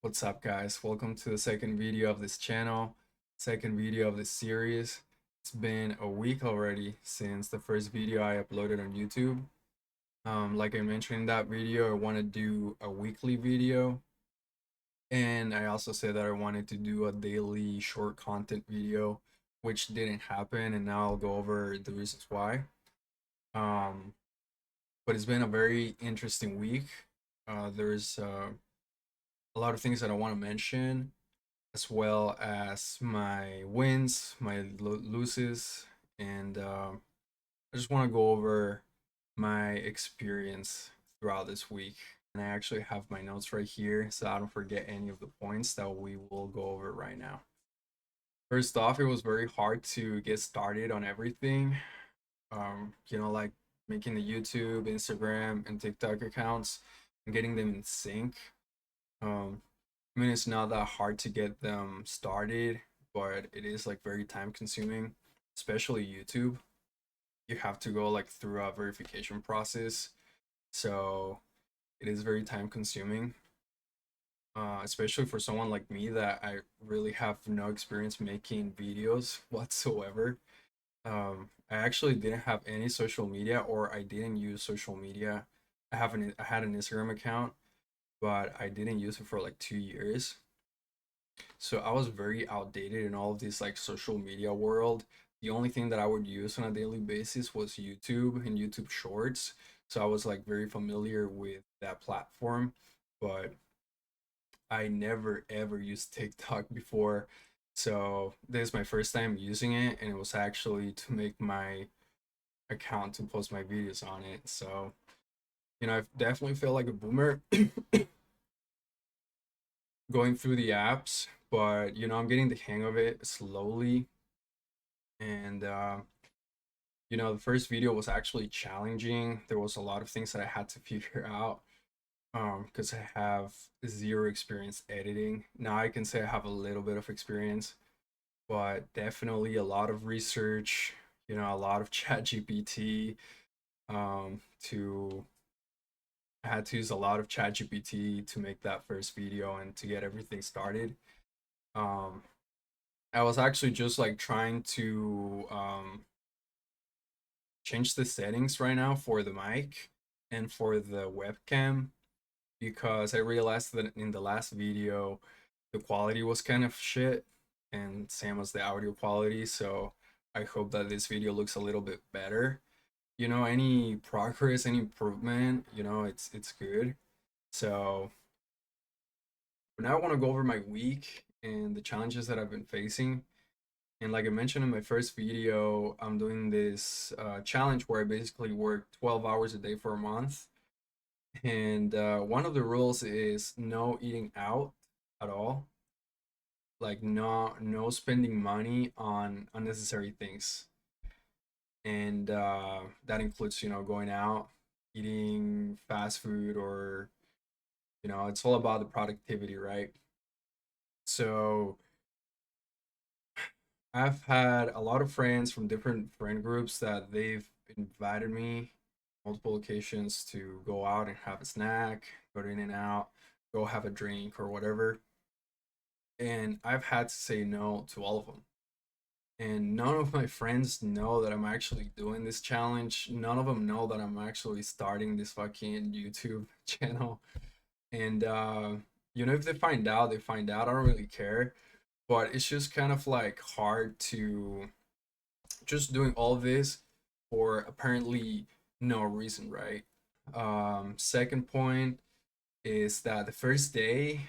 What's up, guys? Welcome to the second video of this channel, second video of this series. It's been a week already since the first video I uploaded on YouTube. Like I mentioned in that video, I want to do a weekly video, and I also said that I wanted to do a daily short content video, which didn't happen, and now I'll go over the reasons why. Um, but it's been a very interesting week. There's a lot of things that I want to mention, as well as my wins, my loses, and I just want to go over my experience throughout this week. And I actually have my notes right here so I don't forget any of the points that we will go over right now. First off, it was very hard to get started on everything. Like making the YouTube, Instagram, and TikTok accounts and getting them in sync. Um, I mean, it's not that hard to get them started, but it is like very time consuming, especially YouTube. You have to go like through a verification process, so it is very time consuming. Especially for someone like me that I really have no experience making videos whatsoever. I actually didn't have any social media, or I didn't use social media. I had an Instagram account, but I didn't use it for like 2 years. So I was very outdated in all of this like social media world. The only thing that I would use on a daily basis was YouTube and YouTube Shorts. So I was like very familiar with that platform, but I never ever used TikTok before. So this is my first time using it, and it was actually to make my account to post my videos on it. So, I definitely feel like a boomer going through the apps, but I'm getting the hang of it slowly. And the first video was actually challenging. There was a lot of things that I had to figure out because I have zero experience editing. Now I can say I have a little bit of experience, but definitely a lot of research, a lot of ChatGPT. To I had to use a lot of ChatGPT to make that first video and to get everything started. Um, I was actually just like trying to change the settings right now for the mic and for the webcam, because I realized that in the last video the quality was kind of shit, and same as the audio quality. So I hope that this video looks a little bit better. Any progress, any improvement, it's good. So now I want to go over my week and the challenges that I've been facing. And like I mentioned in my first video, I'm doing this challenge where I basically work 12 hours a day for a month. And one of the rules is no eating out at all. Like no spending money on unnecessary things. And that includes, going out, eating fast food, or, it's all about the productivity, right? So I've had a lot of friends from different friend groups that they've invited me multiple occasions to go out and have a snack, go to In-N-Out, go have a drink or whatever. And I've had to say no to all of them. And none of my friends know that I'm actually doing this challenge. None of them know that I'm actually starting this fucking YouTube channel. And if they find out, they find out. I don't really care. But it's just kind of like hard to just doing all this for apparently no reason, right? Second point is that the first day,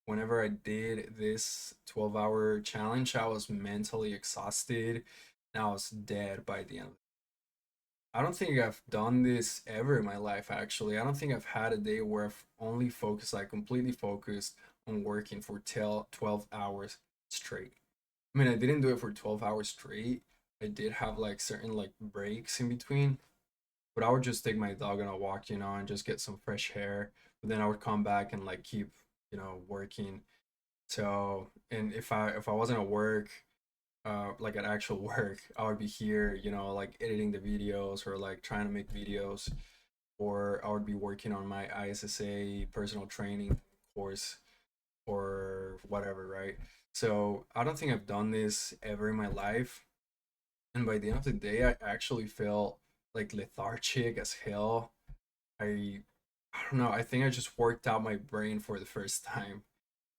whenever I did this 12-hour challenge, I was mentally exhausted and I was dead by the end. I don't think I've done this ever in my life, actually. I don't think I've had a day where I've only focused, like completely focused on working for 12 hours straight. I mean, I didn't do it for 12 hours straight. I did have like certain like breaks in between, but I would just take my dog on a walk, and just get some fresh air. But then I would come back and like keep, working. So, and if I wasn't at work, like at actual work, I would be here, like editing the videos or like trying to make videos, or I would be working on my ISSA personal training course. or whatever, right? So I don't think I've done this ever in my life. And by the end of the day, I actually felt like lethargic as hell. I don't know, I think I just worked out my brain for the first time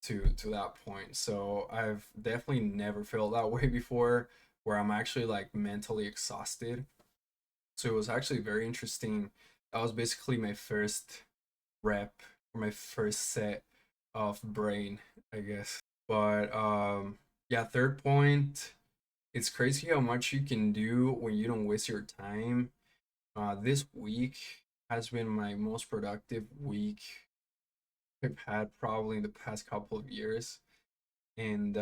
to that point. So I've definitely never felt that way before, where I'm actually like mentally exhausted. So it was actually very interesting. That was basically my first rep or my first set of brain, I guess. But yeah, third point, it's crazy how much you can do when you don't waste your time. This week has been my most productive week I've had probably in the past couple of years. And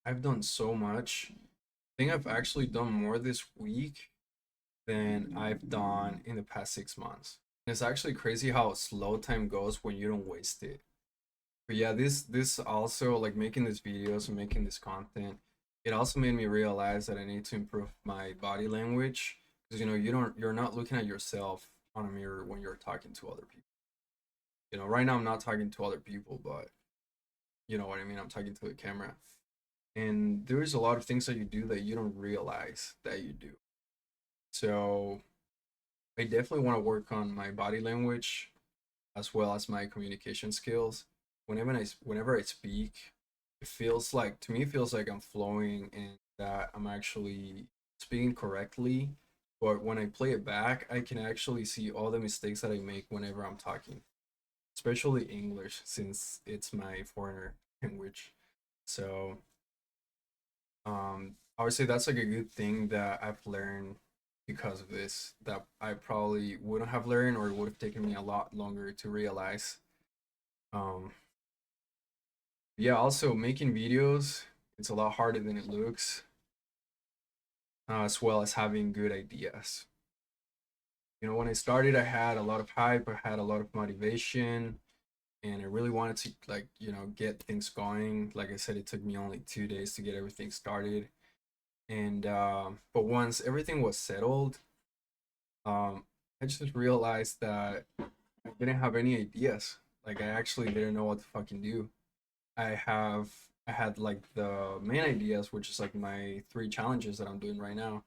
I've done so much. I think I've actually done more this week than I've done in the past 6 months. And it's actually crazy how slow time goes when you don't waste it. But yeah, this also, like making these videos and making this content, it also made me realize that I need to improve my body language, because you're not looking at yourself on a mirror when you're talking to other people. Right now I'm not talking to other people, but you know what I mean. I'm talking to the camera, and there's a lot of things that you do that you don't realize that you do. So I definitely want to work on my body language as well as my communication skills. Whenever I speak, it feels like to me it feels like I'm flowing and that I'm actually speaking correctly. But when I play it back, I can actually see all the mistakes that I make whenever I'm talking, especially English since it's my foreigner language. So I would say that's like a good thing that I've learned because of this, that I probably wouldn't have learned, or it would have taken me a lot longer to realize. Um, yeah, also making videos, it's a lot harder than it looks, as well as having good ideas. When I started, I had a lot of hype, I had a lot of motivation, and I really wanted to, like, get things going. Like I said, it took me only 2 days to get everything started. And but once everything was settled, um, I just realized that I didn't have any ideas. Like I actually didn't know what to fucking do. I had like the main ideas, which is like my 3 challenges that I'm doing right now.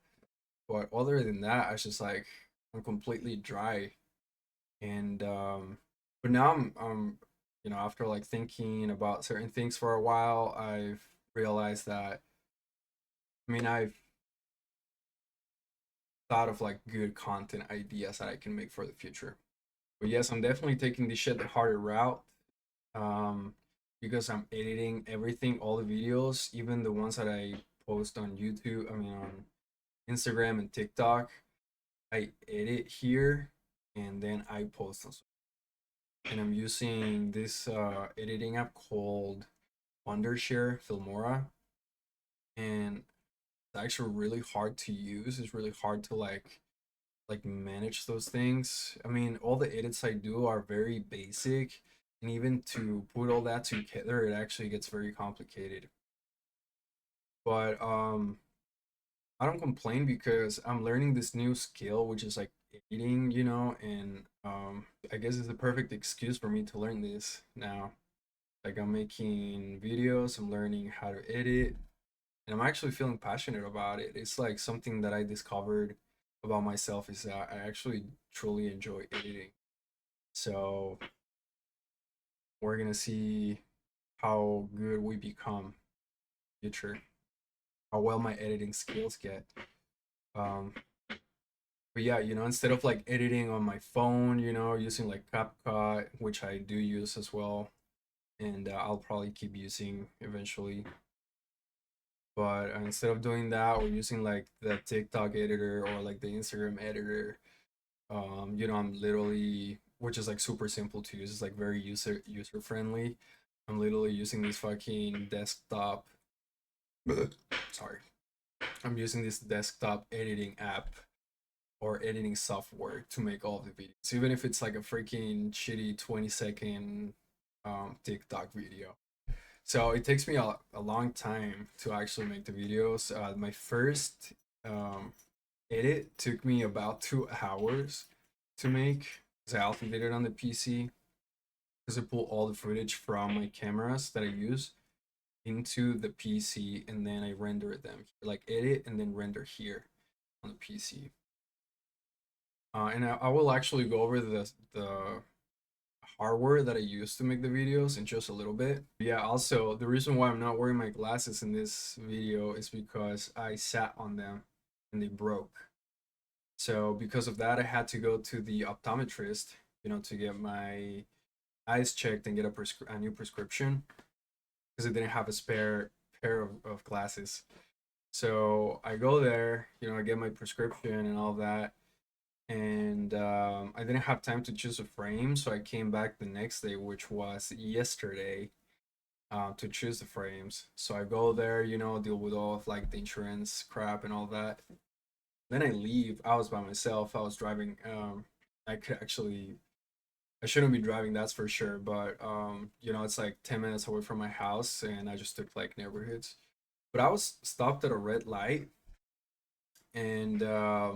But other than that, I was just like I'm completely dry. And but now after like thinking about certain things for a while, I've realized that I've thought of like good content ideas that I can make for the future. But yes, I'm definitely taking this shit the harder route. Um, because I'm editing everything, all the videos, even the ones that I post on YouTube, on Instagram and TikTok, I edit here and then I post on. And I'm using this editing app called Wondershare Filmora, and it's actually really hard to use. It's really hard to like manage those things. All the edits I do are very basic, and even to put all that together, it actually gets very complicated. But I don't complain because I'm learning this new skill, which is like editing, and I guess it's the perfect excuse for me to learn this now. Like I'm making videos, I'm learning how to edit, and I'm actually feeling passionate about it. It's like something that I discovered about myself is that I actually truly enjoy editing. So we're gonna see how good we become in the future, how well my editing skills get. Um, but yeah, instead of like editing on my phone, using like CapCut, which I do use as well, and I'll probably keep using eventually. But instead of doing that, we're using like the TikTok editor or like the Instagram editor. I'm literally, which is like super simple to use. It's like very user friendly. I'm literally using this fucking desktop. Sorry, I'm using this desktop editing app or editing software to make all of the videos, even if it's like a freaking shitty 20-second TikTok video. So it takes me a long time to actually make the videos. My first um, edit took me about 2 hours to make because I also did it on the PC. because I pull all the footage from my cameras that I use into the PC, and then I render them, like edit and then render here on the PC. And I will actually go over the hardware that I use to make the videos in just a little bit. Yeah, also the reason why I'm not wearing my glasses in this video is because I sat on them and they broke. So because of that, I had to go to the optometrist, to get my eyes checked and get a new prescription because I didn't have a spare pair of glasses. So I go there, I get my prescription and all that. And I didn't have time to choose a frame, so I came back the next day, which was yesterday, to choose the frames. So I go there, deal with all of like the insurance crap and all that. Then I leave. I was by myself. I was driving. I could actually, I shouldn't be driving, that's for sure. But it's like 10 minutes away from my house, and I just took like neighborhoods. But I was stopped at a red light, and I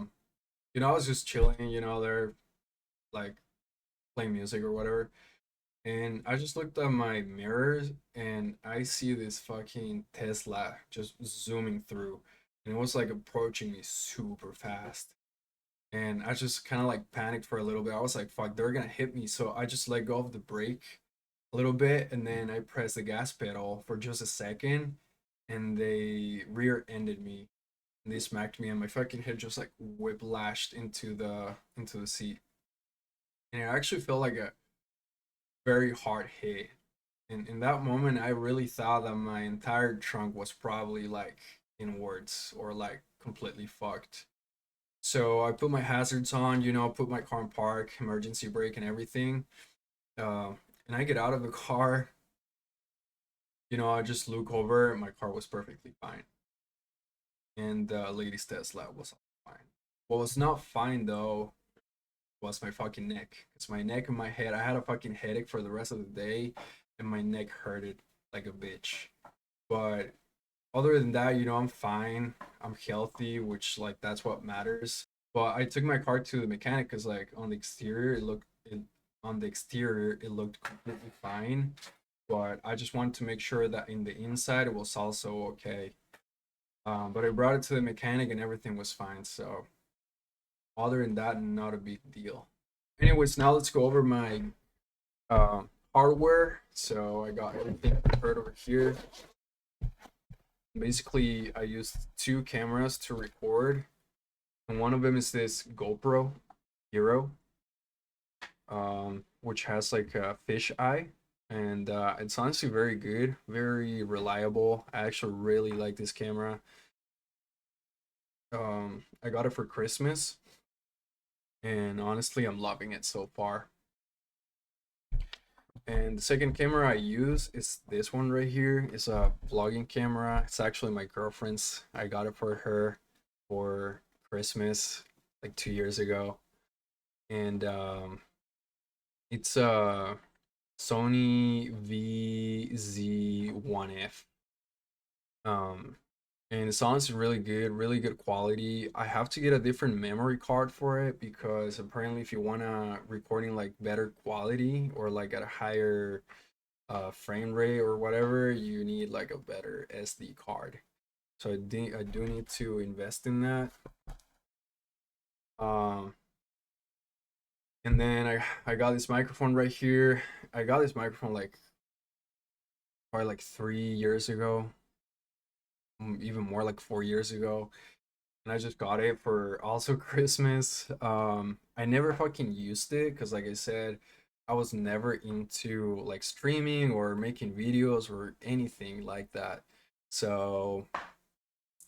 was just chilling. There like playing music or whatever. And I just looked at my mirrors and I see this fucking Tesla just zooming through. And it was like approaching me super fast. And I just kind of like panicked for a little bit. I was like, fuck, they're gonna hit me. So I just let go of the brake a little bit and then I pressed the gas pedal for just a second and they rear-ended me. And they smacked me and my fucking head just like whiplashed into the seat. And it actually felt like a very hard hit. And in that moment, I really thought that my entire trunk was probably like inwards or like completely fucked. So I put my hazards on, put my car in park, emergency brake, and everything. Uh, and I get out of the car. I just look over. My car was perfectly fine, and the lady's Tesla was fine. What was not fine though was my fucking neck. It's my neck and my head. I had a fucking headache for the rest of the day, and my neck hurted like a bitch. But other than that, I'm fine. I'm healthy, which like that's what matters. But I took my car to the mechanic because like on the exterior it looked completely fine. But I just wanted to make sure that in the inside it was also okay. But I brought it to the mechanic and everything was fine. So other than that, not a big deal. Anyways, now let's go over my hardware. So I got everything prepared over here. Basically, I used two cameras to record, and one of them is this GoPro Hero, which has like a fish eye, and it's honestly very good, very reliable. I actually really like this camera. I got it for Christmas, and honestly, I'm loving it so far. And the second camera I use is this one right here. It's a vlogging camera. It's actually my girlfriend's. I got it for her for Christmas like 2 years ago. And it's a Sony VZ1F. Um and it's honestly really good quality. I have to get a different memory card for it because apparently if you wanna recording like better quality or like at a higher frame rate or whatever, you need like a better SD card. So I do need to invest in that. Um, and then I got this microphone right here. I got this microphone like probably like 3 years ago, even more like 4 years ago. And I just got it for also Christmas. I never fucking used it because, like I said, I was never into like streaming or making videos or anything like that. So,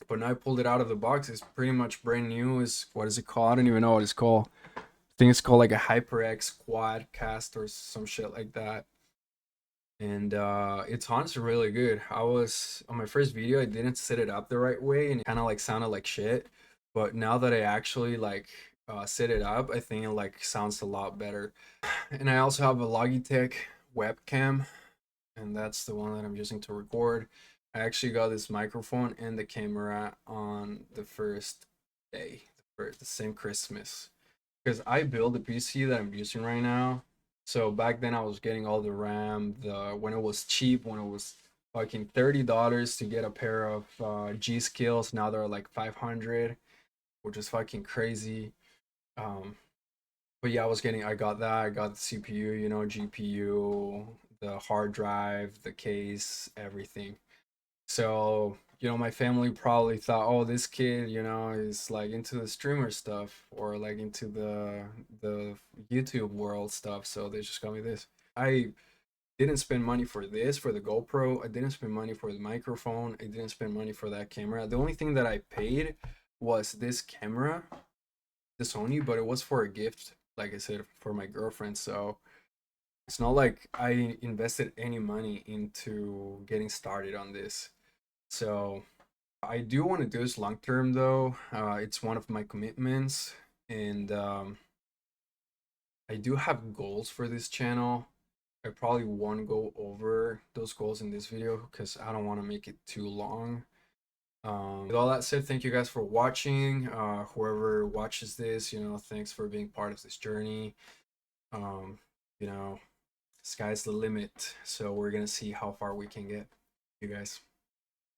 but now I pulled it out of the box. It's pretty much brand new. Is what is it called? I don't even know what it's called. I think it's called like a HyperX Quadcast or some shit like that. And it's honestly really good. I was on my first video, I didn't set it up the right way and it kind of like sounded like shit. But now that I actually like set it up, I think it like sounds a lot better. And I also have a Logitech webcam, and that's the one that I'm using to record. I actually got this microphone and the camera on the first day, for the same Christmas. Because I built the PC that I'm using right now So back then I was getting all the RAM, the when it was cheap, when it was fucking $30 to get a pair of G Skills. Now they're like 500, which is fucking crazy. Um, but yeah, I got that. I got the CPU, you know, GPU, the hard drive, the case, everything. So, you know, my family probably thought, oh, this kid, you know, is like into the streamer stuff or like into the YouTube world stuff. So they just got me this. I didn't spend money for this, for the GoPro. I didn't spend money for the microphone. I didn't spend money for that camera. The only thing that I paid was this camera, the Sony, but it was for a gift, like I said, for my girlfriend. So it's not like I invested any money into getting started on this. So I do want to do this long term though. It's one of my commitments, and I do have goals for this channel. I probably won't go over those goals in this video because I don't want to make it too long. With all that said, thank you guys for watching. Whoever watches this, you know, thanks for being part of this journey. Um, you know, sky's the limit, so we're gonna see how far we can get. You guys.